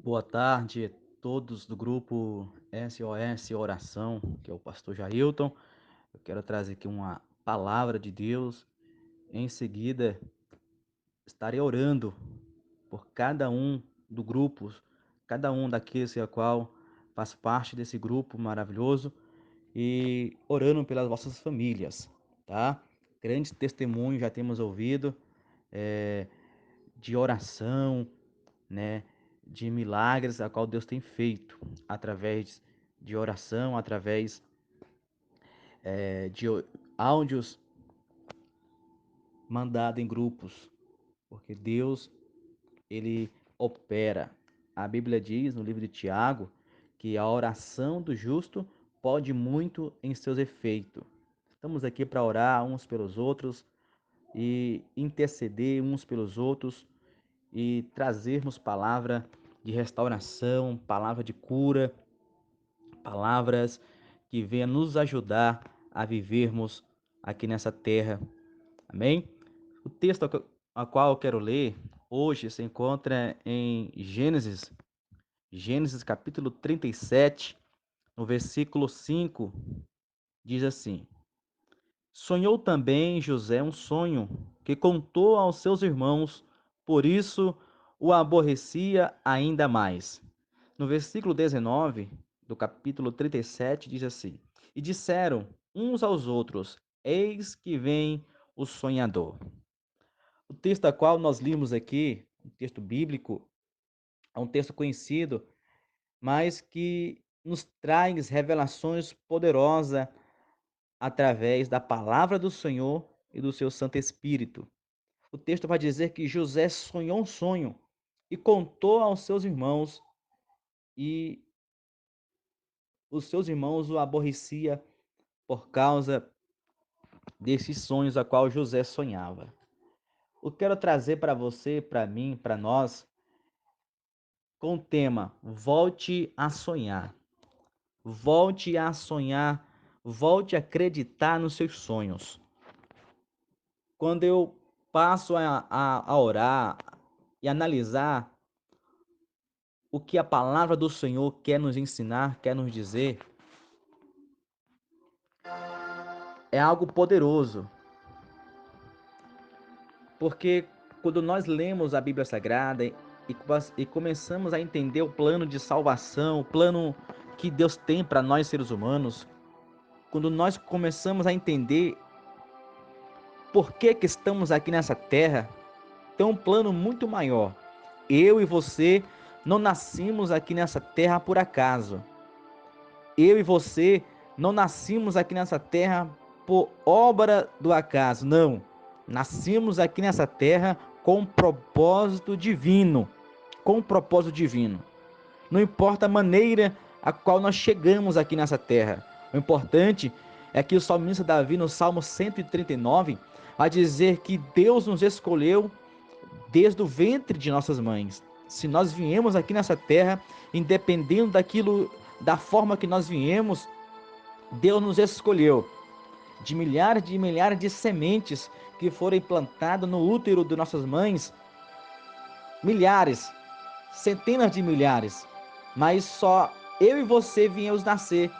Boa tarde a todos do grupo SOS Oração, que é o pastor Jailton. Eu quero trazer aqui uma palavra de Deus. Em seguida, estarei orando por cada um do grupo, cada um daqueles a qual faz parte desse grupo maravilhoso e orando pelas vossas famílias, tá? Grandes testemunhos já temos ouvido, eh, de oração, né, de milagres a qual Deus tem feito através de oração, através de áudios mandados em grupos, porque Deus ele opera. A Bíblia diz no livro de Tiago que a oração do justo pode muito em seus efeitos. Estamos aqui para orar uns pelos outros e interceder uns pelos outros e trazermos palavra de restauração, palavra de cura, palavras que venham nos ajudar a vivermos aqui nessa terra. Amém? O texto a qual eu quero ler hoje se encontra em Gênesis capítulo 37, no versículo 5, diz assim: Sonhou também José um sonho que contou aos seus irmãos, por isso o aborrecia ainda mais. No versículo 19 do capítulo 37 diz assim: E disseram uns aos outros: Eis que vem o sonhador. O texto a qual nós limos aqui, um texto bíblico, é um texto conhecido, mas que nos traz revelações poderosas através da palavra do Senhor e do seu Santo Espírito. O texto vai dizer que José sonhou um sonho e contou aos seus irmãos, e os seus irmãos o aborrecia por causa desses sonhos a qual José sonhava. Eu quero trazer para você, para mim, para nós, com o tema Volte a sonhar. Volte a sonhar, volte a acreditar nos seus sonhos. Quando eu passo a orar e analisar o que a palavra do Senhor quer nos ensinar, quer nos dizer, é algo poderoso. Porque quando nós lemos a Bíblia Sagrada e começamos a entender o plano de salvação, o plano que Deus tem para nós seres humanos, quando nós começamos a entender por que estamos aqui nessa terra, tem um plano muito maior. Eu e você não nascemos aqui nessa terra por acaso. Eu e você não nascimos aqui nessa terra por obra do acaso, não. Nascemos aqui nessa terra com um propósito divino, com um propósito divino. Não importa a maneira a qual nós chegamos aqui nessa terra. O importante é que o salmista Davi, no Salmo 139, vai dizer que Deus nos escolheu desde o ventre de nossas mães. Se nós viemos aqui nessa terra, independendo daquilo, da forma que nós viemos, Deus nos escolheu de milhares de sementes que foram plantadas no útero de nossas mães, milhares, centenas de milhares, mas só eu e você viemos nascer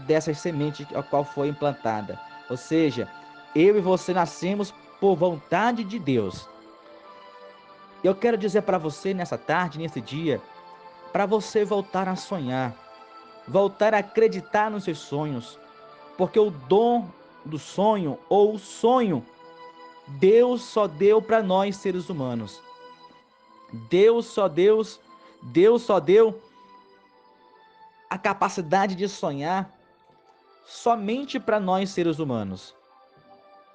dessas sementes a qual foi implantada. Ou seja, eu e você nascemos por vontade de Deus. Eu quero dizer para você nessa tarde, nesse dia, para você voltar a sonhar, voltar a acreditar nos seus sonhos, porque o dom do sonho ou o sonho, Deus só deu para nós seres humanos. Deus só Deus, Deus só deu a capacidade de sonhar somente para nós seres humanos.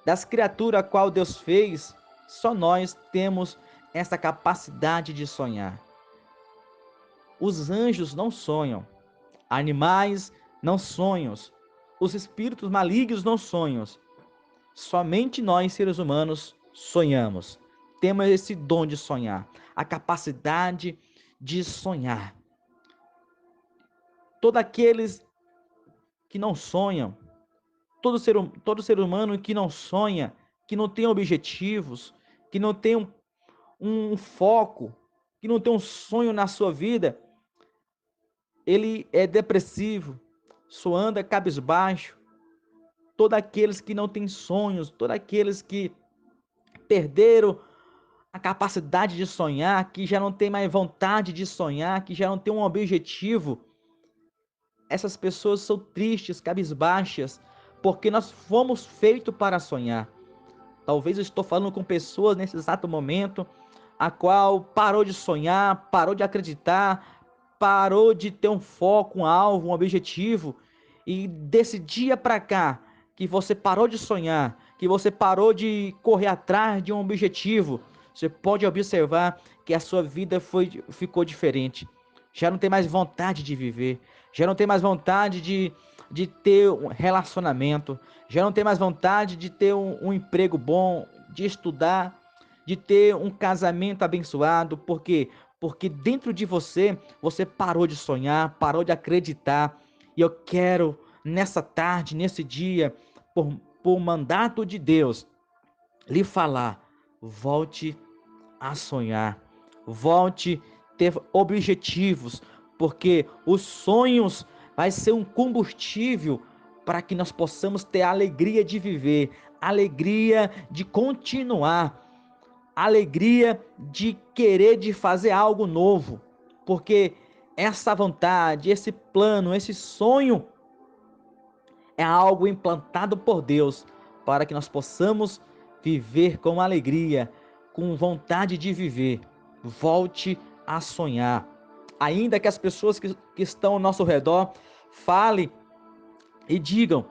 Das criaturas a qual Deus fez, só nós temos essa capacidade de sonhar. Os anjos não sonham, animais não sonham, os espíritos malignos não sonham. Somente nós, seres humanos, sonhamos. Temos esse dom de sonhar, a capacidade de sonhar. Todos aqueles que não sonham, todo ser humano que não sonha, que não tem objetivos, que não tem um foco, que não tem um sonho na sua vida, ele é depressivo, só anda cabisbaixo. Todos aqueles que não têm sonhos, todos aqueles que perderam a capacidade de sonhar, que já não tem mais vontade de sonhar, que já não tem um objetivo, essas pessoas são tristes, cabisbaixas, porque nós fomos feitos para sonhar. Talvez eu estou falando com pessoas nesse exato momento, a qual parou de sonhar, parou de acreditar, parou de ter um foco, um alvo, um objetivo, e desse dia para cá, que você parou de sonhar, que você parou de correr atrás de um objetivo, você pode observar que a sua vida ficou diferente. Já não tem mais vontade de viver, já não tem mais vontade de ter um relacionamento, já não tem mais vontade de ter um emprego bom, de estudar, de ter um casamento abençoado. Por quê? Porque dentro de você, você parou de sonhar, parou de acreditar. E eu quero, nessa tarde, nesse dia, por mandato de Deus, lhe falar: volte a sonhar, volte a ter objetivos, porque os sonhos vai ser um combustível para que nós possamos ter a alegria de viver, alegria de continuar, alegria de querer de fazer algo novo, porque essa vontade, esse plano, esse sonho é algo implantado por Deus para que nós possamos viver com alegria, com vontade de viver. Volte a sonhar. Ainda que as pessoas que estão ao nosso redor falem e digam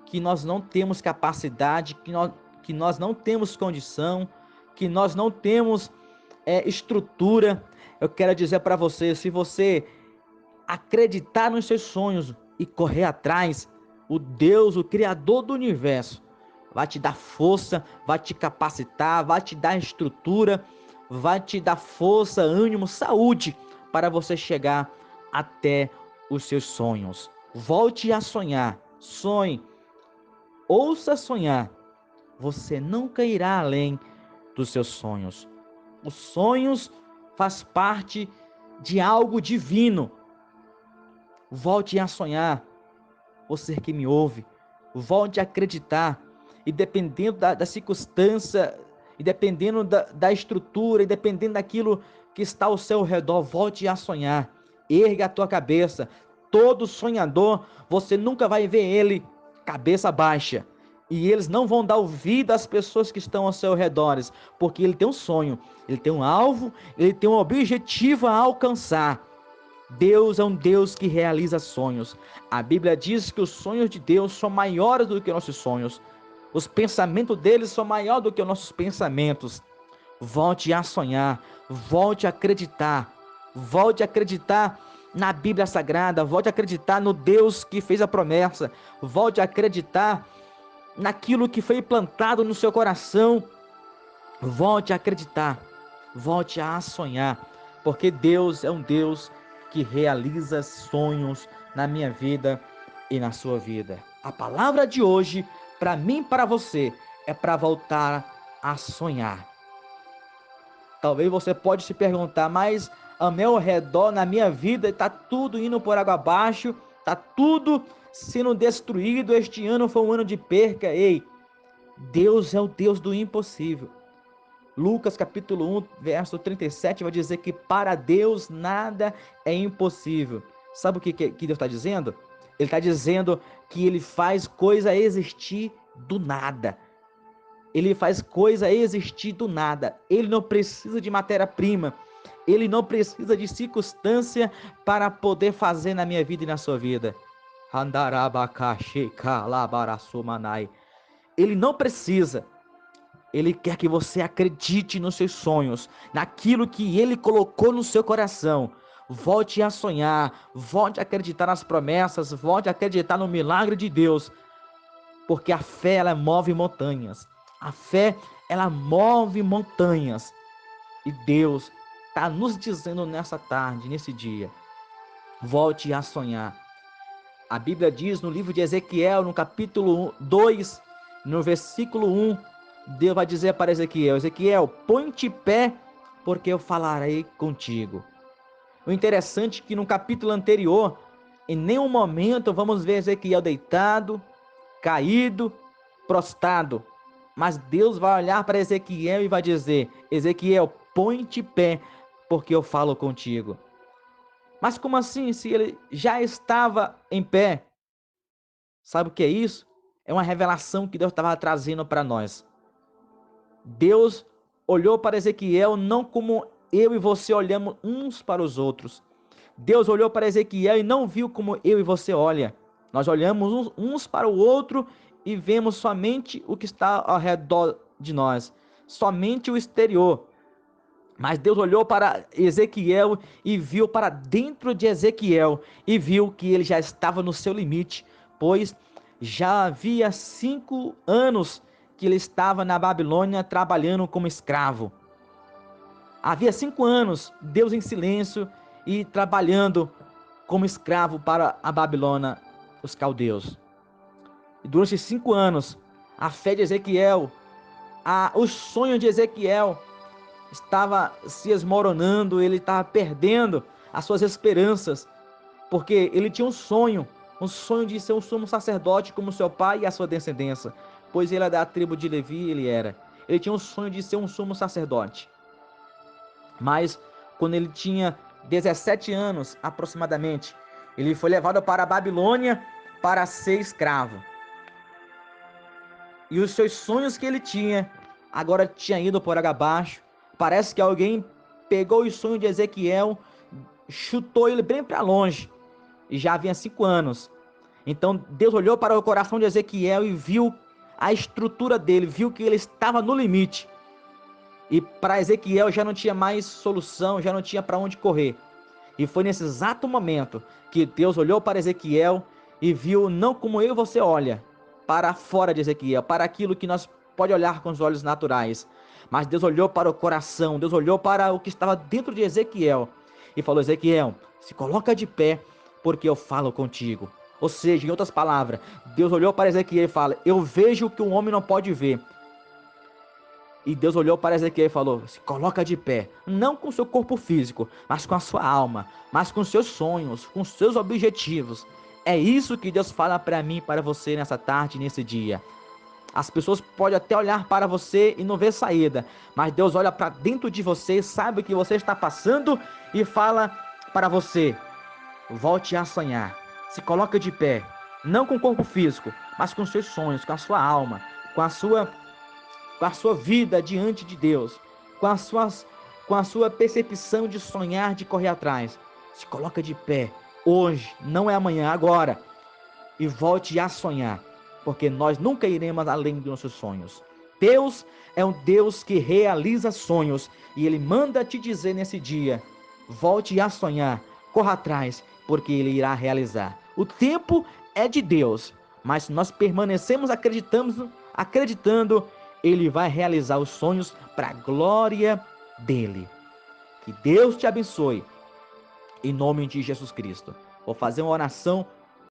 que nós não temos capacidade, que nós não temos condição, que nós não temos estrutura. Eu quero dizer para você, se você acreditar nos seus sonhos e correr atrás, o Deus, o Criador do universo, vai te dar força, vai te capacitar, vai te dar estrutura, vai te dar força, ânimo, saúde para você chegar até os seus sonhos. Volte a sonhar, sonhe, ouça sonhar. Você nunca irá além dos seus sonhos. Os sonhos faz parte de algo divino. Volte a sonhar, você que me ouve, volte a acreditar, e dependendo da circunstância, e dependendo da estrutura, e dependendo daquilo que está ao seu redor, volte a sonhar, erga a tua cabeça. Todo sonhador, você nunca vai ver ele cabeça baixa, e eles não vão dar ouvido às pessoas que estão ao seu redor, porque ele tem um sonho, ele tem um alvo, ele tem um objetivo a alcançar. Deus é um Deus que realiza sonhos. A Bíblia diz que os sonhos de Deus são maiores do que nossos sonhos. Os pensamentos dele são maiores do que os nossos pensamentos. Volte a sonhar, volte a acreditar. Volte a acreditar na Bíblia Sagrada, volte a acreditar no Deus que fez a promessa. Volte a acreditar naquilo que foi plantado no seu coração. Volte a acreditar, volte a sonhar, porque Deus é um Deus que realiza sonhos na minha vida e na sua vida. A palavra de hoje, para mim e para você, é para voltar a sonhar. Talvez você pode se perguntar, mas ao meu redor, na minha vida, está tudo indo por água abaixo, está tudo sendo destruído, este ano foi um ano de perca. Ei, Deus é o Deus do impossível. Lucas capítulo 1, verso 37 vai dizer que para Deus nada é impossível. Sabe o que Deus está dizendo? Ele está dizendo que ele faz coisa existir do nada. Ele faz coisa existir do nada. Ele não precisa de matéria-prima. Ele não precisa de circunstância para poder fazer na minha vida e na sua vida. Ele não precisa. Ele quer que você acredite nos seus sonhos, naquilo que Ele colocou no seu coração. Volte a sonhar, volte a acreditar nas promessas, volte a acreditar no milagre de Deus, porque a fé, ela move montanhas. A fé, ela move montanhas. E Deus está nos dizendo nessa tarde, nesse dia, volte a sonhar. A Bíblia diz no livro de Ezequiel, no capítulo 2, no versículo 1, Deus vai dizer para Ezequiel: Ezequiel, põe-te em pé, porque eu falarei contigo. O interessante é que no capítulo anterior, em nenhum momento vamos ver Ezequiel deitado, caído, prostrado. Mas Deus vai olhar para Ezequiel e vai dizer: Ezequiel, põe-te de pé, porque eu falo contigo. Mas como assim, se ele já estava em pé? Sabe o que é isso? É uma revelação que Deus estava trazendo para nós. Deus olhou para Ezequiel não como eu e você olhamos uns para os outros. Deus olhou para Ezequiel e não viu como eu e você olha. Nós olhamos uns para o outro e vemos somente o que está ao redor de nós, somente o exterior. Mas Deus olhou para Ezequiel e viu para dentro de Ezequiel e viu que ele já estava no seu limite, pois já havia 5 anos que ele estava na Babilônia trabalhando como escravo. Havia 5 anos, Deus em silêncio e trabalhando como escravo para a Babilônia, os caldeus. E durante 5 anos, a fé de Ezequiel, o sonho de Ezequiel estava se esmoronando, ele estava perdendo as suas esperanças, porque ele tinha um sonho de ser um sumo sacerdote como seu pai e a sua descendência, pois ele é da tribo de Levi, ele tinha um sonho de ser um sumo sacerdote. Mas quando ele tinha 17 anos aproximadamente, ele foi levado para a Babilônia para ser escravo. E os seus sonhos que ele tinha agora tinha ido por água abaixo. Parece que alguém pegou os sonhos de Ezequiel, chutou ele bem para longe. E já havia 5 anos. Então Deus olhou para o coração de Ezequiel e viu a estrutura dele, viu que ele estava no limite. E para Ezequiel já não tinha mais solução, já não tinha para onde correr. E foi nesse exato momento que Deus olhou para Ezequiel e viu não como eu e você olha, para fora de Ezequiel, para aquilo que nós pode olhar com os olhos naturais. Mas Deus olhou para o coração, Deus olhou para o que estava dentro de Ezequiel e falou: Ezequiel, se coloca de pé, porque eu falo contigo. Ou seja, em outras palavras, Deus olhou para Ezequiel e fala: eu vejo o que um homem não pode ver. E Deus olhou para Ezequiel e falou: se coloca de pé, não com seu corpo físico, mas com a sua alma, mas com seus sonhos, com seus objetivos. É isso que Deus fala para mim e para você nessa tarde, nesse dia. As pessoas podem até olhar para você e não ver saída, mas Deus olha para dentro de você, sabe o que você está passando e fala para você: volte a sonhar, se coloca de pé, não com o corpo físico, mas com seus sonhos, com a sua alma, com a sua vida diante de Deus, com a sua percepção de sonhar, de correr atrás. Se coloca de pé, hoje, não é amanhã, agora, e volte a sonhar, porque nós nunca iremos além dos nossos sonhos. Deus é um Deus que realiza sonhos, e Ele manda te dizer nesse dia: volte a sonhar, corra atrás, porque Ele irá realizar. O tempo é de Deus, mas se nós permanecemos acreditando, Ele vai realizar os sonhos para a glória dEle. Que Deus te abençoe, em nome de Jesus Cristo. Vou fazer uma oração